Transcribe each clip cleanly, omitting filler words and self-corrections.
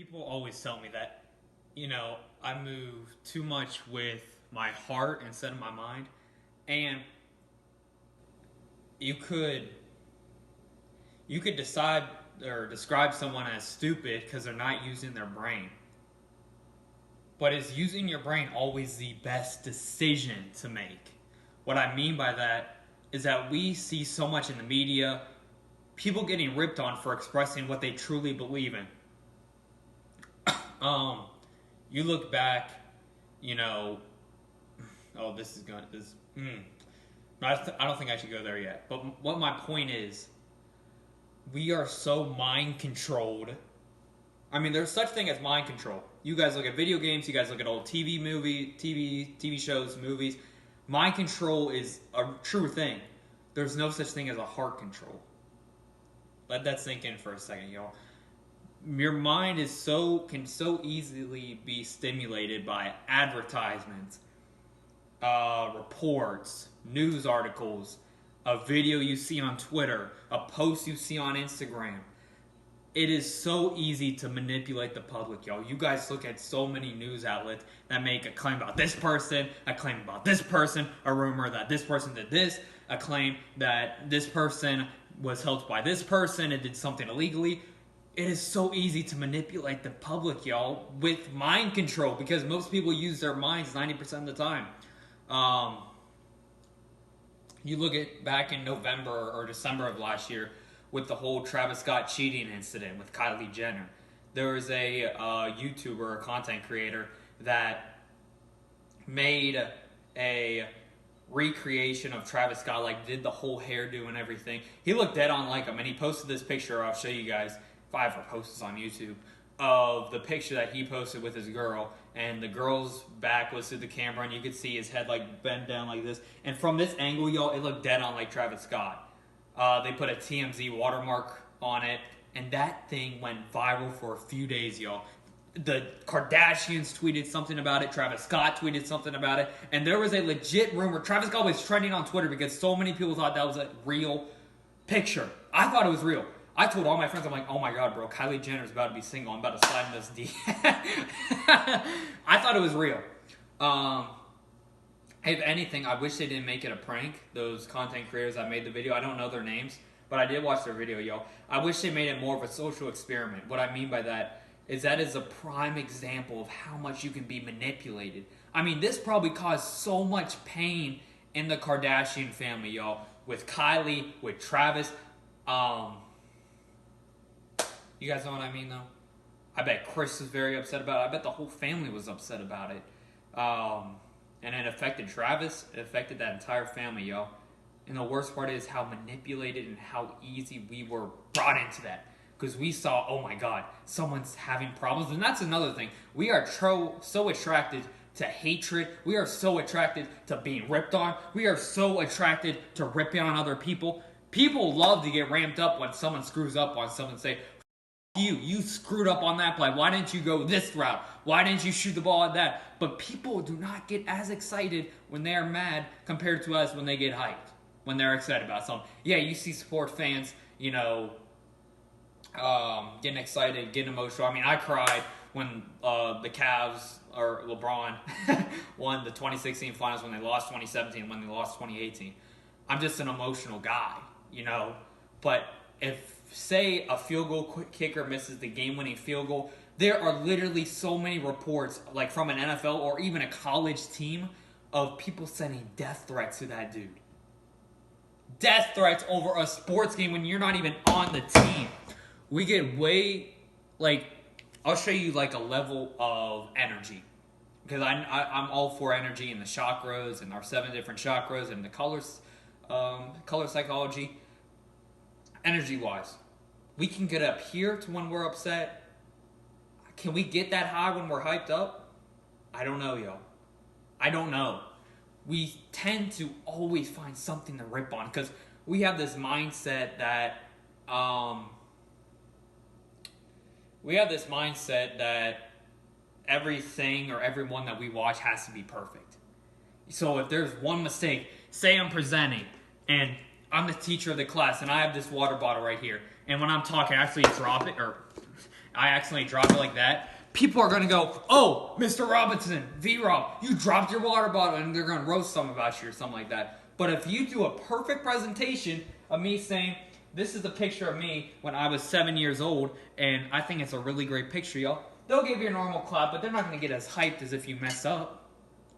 People always tell me that, I move too much with my heart instead of my mind. And you could you could decide or describe someone as stupid because they're not using their brain. But is using your brain always the best decision to make? What I mean by that is that we see so much in the media, people getting ripped on for expressing what they truly believe in. You look back, oh, this is going this. I don't think I should go there yet. But what my point is, we are so mind controlled. I mean, there's such thing as mind control. You guys look at video games. You guys look at old TV shows, movies. Mind control is a true thing. There's no such thing as a heart control. Let that sink in for a second, y'all. Your mind can so easily be stimulated by advertisements, reports, news articles, a video you see on Twitter, a post you see on Instagram. It is so easy to manipulate the public, y'all. You guys look at so many news outlets that make a claim about this person, a claim about this person, a rumor that this person did this, a claim that this person was helped by this person and did something illegally. It is so easy to manipulate the public, y'all, with mind control because most people use their minds 90% of the time. You look at back in November or December of last year with the whole Travis Scott cheating incident with Kylie Jenner. There was a YouTuber, a content creator, that made a recreation of Travis Scott, like did the whole hairdo and everything. He looked dead on like him, and he posted this picture. I'll show you guys if I ever post this on YouTube, of the picture that he posted with his girl, and the girl's back was to the camera, and you could see his head like bent down like this. And from this angle, y'all, it looked dead on like Travis Scott. They put a TMZ watermark on it, and that thing went viral for a few days, y'all. The Kardashians tweeted something about it. Travis Scott tweeted something about it. And there was a legit rumor. Travis Scott was trending on Twitter because so many people thought that was a real picture. I thought it was real. I told all my friends, I'm like, oh my God, bro, Kylie Jenner's about to be single. I'm about to slide in this D. I thought it was real. If anything, I wish they didn't make it a prank. Those content creators that made the video, I don't know their names, but I did watch their video, yo. I wish they made it more of a social experiment. What I mean by that is a prime example of how much you can be manipulated. I mean, this probably caused so much pain in the Kardashian family, y'all. With Kylie, with Travis. You guys know what I mean, though? I bet Chris was very upset about it. I bet the whole family was upset about it. And it affected Travis. It affected that entire family, y'all. And the worst part is how manipulated and how easy we were brought into that. Because we saw, oh my God, someone's having problems. And that's another thing. We are so attracted to hatred. We are so attracted to being ripped on. We are so attracted to ripping on other people. People love to get ramped up when someone screws up on someone and say, you screwed up on that play. Why didn't you go this route? Why didn't you shoot the ball at that? But people do not get as excited when they are mad compared to us when they get hyped, when they're excited about something. Yeah, you see sport fans, getting excited, getting emotional. I mean, I cried when the Cavs or LeBron won the 2016 finals, when they lost 2017, when they lost 2018. I'm just an emotional guy, But if, say, a field goal kicker misses the game-winning field goal, there are literally so many reports, like from an NFL or even a college team, of people sending death threats to that dude. Death threats over a sports game when you're not even on the team. We get way, I'll show you a level of energy. Because I'm all for energy and the chakras and our 7 different chakras and the colors, color psychology. Energy-wise, we can get up here to when we're upset. Can we get that high when we're hyped up? I don't know, yo. I don't know. We tend to always find something to rip on because we have this mindset that everything or everyone that we watch has to be perfect. So if there's one mistake, say I'm presenting and I'm the teacher of the class and I have this water bottle right here, and when I'm talking, I actually drop it, or I accidentally drop it like that, people are going to go, oh, Mr. Robinson, V-Rob, you dropped your water bottle, and they're going to roast something about you or something like that. But if you do a perfect presentation of me saying, this is a picture of me when I was 7 years old, and I think it's a really great picture, y'all, they'll give you a normal clap, but they're not going to get as hyped as if you mess up.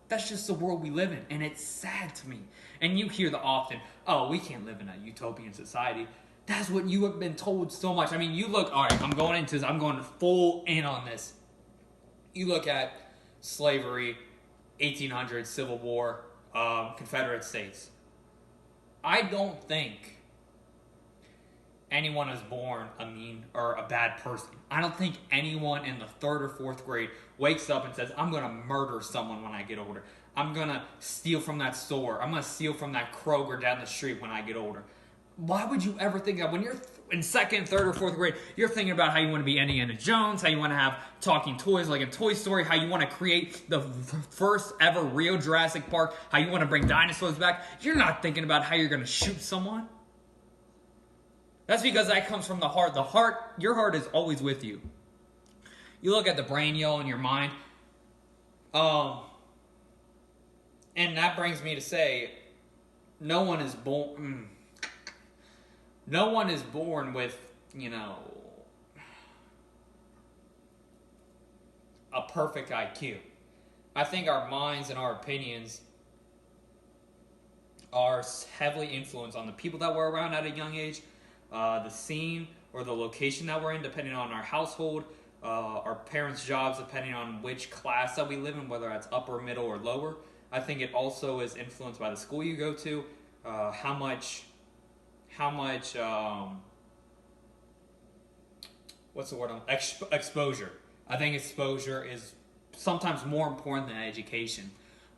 That's just the world we live in, and it's sad to me. And you hear the often, oh, we can't live in a utopian society. That's what you have been told so much. I mean, you look, all right, I'm going full in on this. You look at slavery, 1800s, Civil War, Confederate States. I don't think anyone is born a mean or a bad person. I don't think anyone in the 3rd or 4th grade wakes up and says, I'm going to murder someone when I get older. I'm going to steal from that store. I'm going to steal from that Kroger down the street when I get older. Why would you ever think that? When you're in 2nd, 3rd, or 4th grade, you're thinking about how you want to be Indiana Jones, how you want to have talking toys like in Toy Story, how you want to create the first ever real Jurassic Park, how you want to bring dinosaurs back. You're not thinking about how you're going to shoot someone. That's because that comes from the heart. Your heart is always with you. You look at the brain, yo, in your mind. And that brings me to say, no one is born with, a perfect IQ. I think our minds and our opinions are heavily influenced on the people that we're around at a young age, the scene or the location that we're in, depending on our household, our parents' jobs, depending on which class that we live in, whether that's upper, middle, or lower. I think it also is influenced by the school you go to, how much what's the word? Exposure. I think exposure is sometimes more important than education.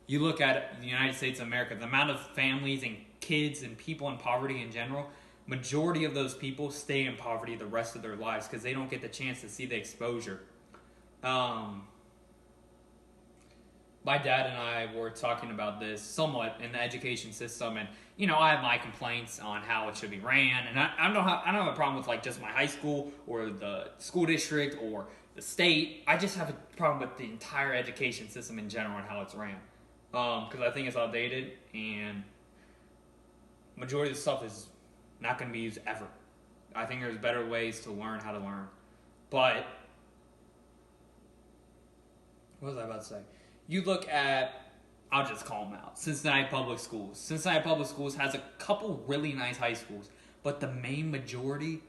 You look at the United States of America, the amount of families and kids and people in poverty in general, majority of those people stay in poverty the rest of their lives because they don't get the chance to see the exposure. My dad and I were talking about this somewhat in the education system, and I have my complaints on how it should be ran, and I don't have a problem with like just my high school or the school district or the state. I just have a problem with the entire education system in general and how it's ran, because I think it's outdated, and majority of the stuff is not going to be used ever. I think there's better ways to learn how to learn. But what was I about to say? You look at, I'll just call them out, Cincinnati Public Schools. Cincinnati Public Schools has a couple really nice high schools, but the main majority,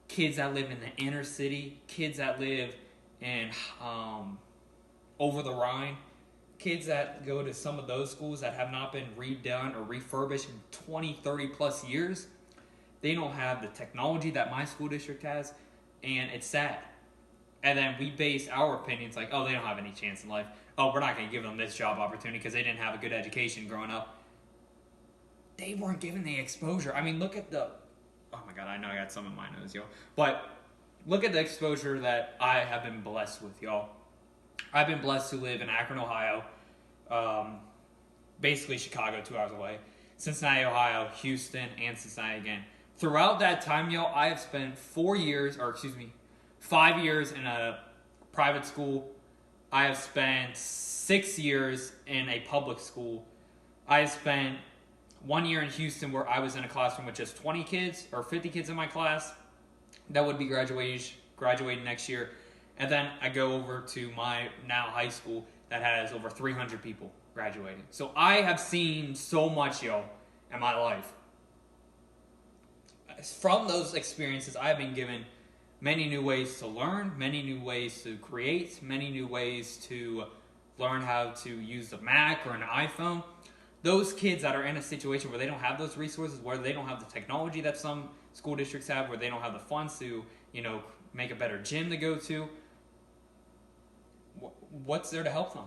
kids that live in the inner city, kids that live in over the Rhine, kids that go to some of those schools that have not been redone or refurbished in 20, 30 plus years, they don't have the technology that my school district has, and it's sad. And then we base our opinions like, oh, they don't have any chance in life. Oh, we're not going to give them this job opportunity because they didn't have a good education growing up. They weren't given the exposure. I mean, look at the... Oh my God, I know I got some in my nose, yo. But look at the exposure that I have been blessed with, y'all. I've been blessed to live in Akron, Ohio. Basically Chicago, 2 hours away. Cincinnati, Ohio, Houston, and Cincinnati again. Throughout that time, yo, I have spent 5 years in a private school. I have spent 6 years in a public school. I have spent 1 year in Houston where I was in a classroom with just 20 kids or 50 kids in my class. That would be graduating next year. And then I go over to my now high school that has over 300 people graduating. So I have seen so much, yo, in my life. From those experiences, I have been given many new ways to learn, many new ways to create, many new ways to learn how to use the Mac or an iPhone. Those kids that are in a situation where they don't have those resources, where they don't have the technology that some school districts have, where they don't have the funds to, make a better gym to go to, what's there to help them?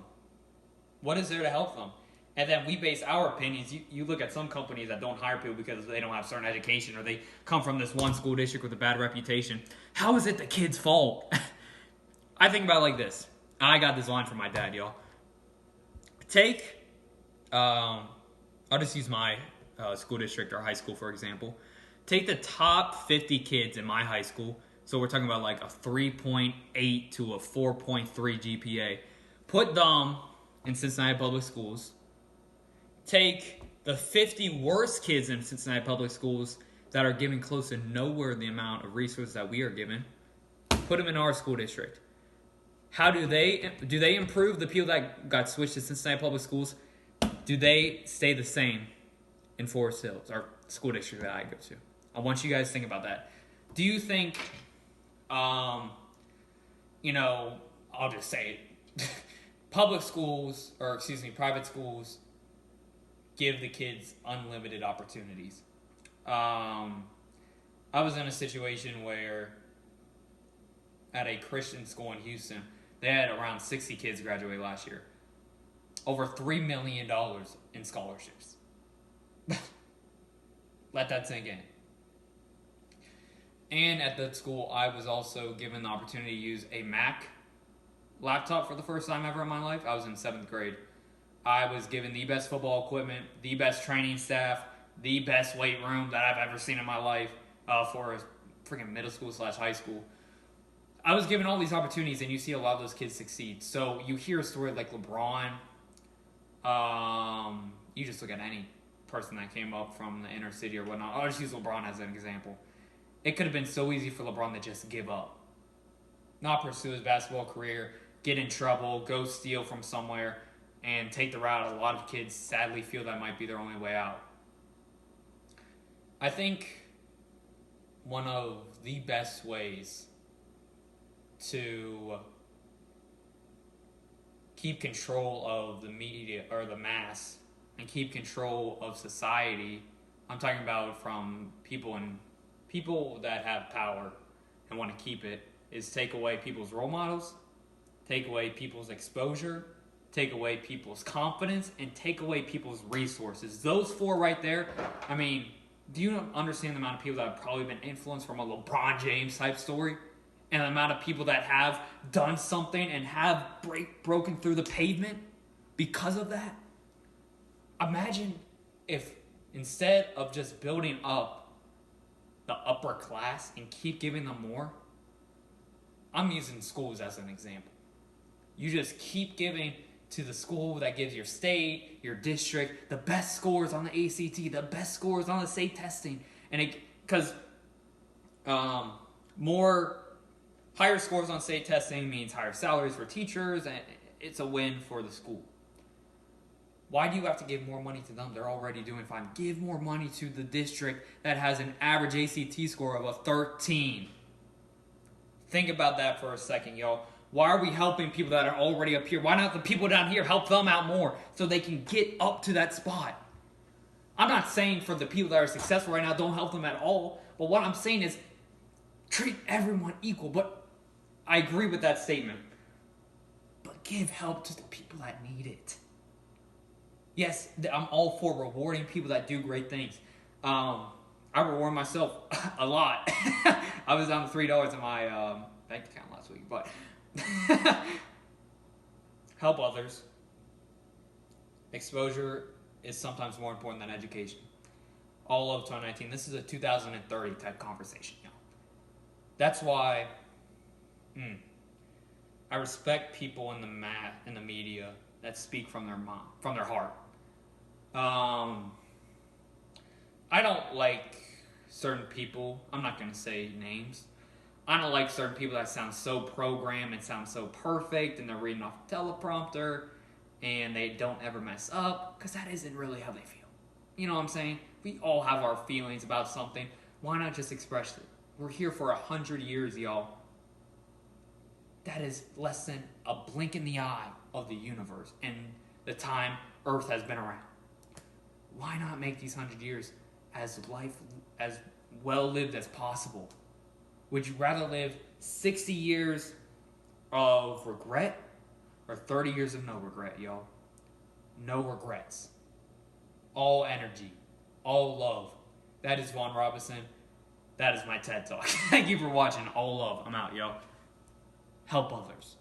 What is there to help them? And then we base our opinions. You look at some companies that don't hire people because they don't have certain education or they come from this one school district with a bad reputation. How is it the kid's fault? I think about it like this. I got this line from my dad, y'all. I'll just use my school district or high school, for example. Take the top 50 kids in my high school, So we're talking about like a 3.8 to a 4.3 GPA. Put them in Cincinnati public schools. Take the 50 worst kids in Cincinnati public schools that are given close to nowhere the amount of resources that we are given. Put them in our school district. How do they improve? The people that got switched to Cincinnati public schools, do they stay the same in Forest Hills, our school district that I go to? I want you guys to think about that. Do you think, I'll just say it, private schools give the kids unlimited opportunities? I was in a situation where at a Christian school in Houston, they had around 60 kids graduate last year. Over $3 million in scholarships. Let that sink in. And at that school, I was also given the opportunity to use a Mac laptop for the first time ever in my life. I was in 7th grade. I was given the best football equipment, the best training staff, the best weight room that I've ever seen in my life for a freaking middle school / high school. I was given all these opportunities, and you see a lot of those kids succeed. So you hear a story like LeBron. You just look at any person that came up from the inner city or whatnot. I'll just use LeBron as an example. It could have been so easy for LeBron to just give up. Not pursue his basketball career, get in trouble, go steal from somewhere, and take the route a lot of kids sadly feel that might be their only way out. I think one of the best ways to keep control of the media or the mass and keep control of society, I'm talking about from people that have power and want to keep it, is take away people's role models, take away people's exposure, take away people's confidence, and take away people's resources. Those 4 right there, I mean, do you understand the amount of people that have probably been influenced from a LeBron James type story? And the amount of people that have done something and have broken through the pavement because of that? Imagine if instead of just building up the upper class and keep giving them more, I'm using schools as an example. You just keep giving to the school that gives your state, your district, the best scores on the ACT, the best scores on the state testing. And because higher scores on state testing means higher salaries for teachers, and it's a win for the school. Why do you have to give more money to them? They're already doing fine. Give more money to the district that has an average ACT score of a 13. Think about that for a second, y'all. Why are we helping people that are already up here? Why not the people down here help them out more so they can get up to that spot? I'm not saying for the people that are successful right now, don't help them at all. But what I'm saying is treat everyone equal. But I agree with that statement. But give help to the people that need it. Yes, I'm all for rewarding people that do great things. I reward myself a lot. I was down to $3 in my bank account last week, but help others. Exposure is sometimes more important than education. All of 2019. This is a 2030 type conversation now. That's why I respect people in the media that speak from their heart. I don't like certain people. I'm not going to say names. I don't like certain people that sound so programmed and sound so perfect, and they're reading off a teleprompter, and they don't ever mess up, because that isn't really how they feel. You know what I'm saying? We all have our feelings about something. Why not just express it? We're here for 100 years, y'all. That is less than a blink in the eye of the universe and the time Earth has been around. Why not make these 100 years as well lived as possible? Would you rather live 60 years of regret or 30 years of no regret, y'all? No regrets. All energy. All love. That is Vaughn Robinson. That is my TED Talk. Thank you for watching. All love. I'm out, y'all. Help others.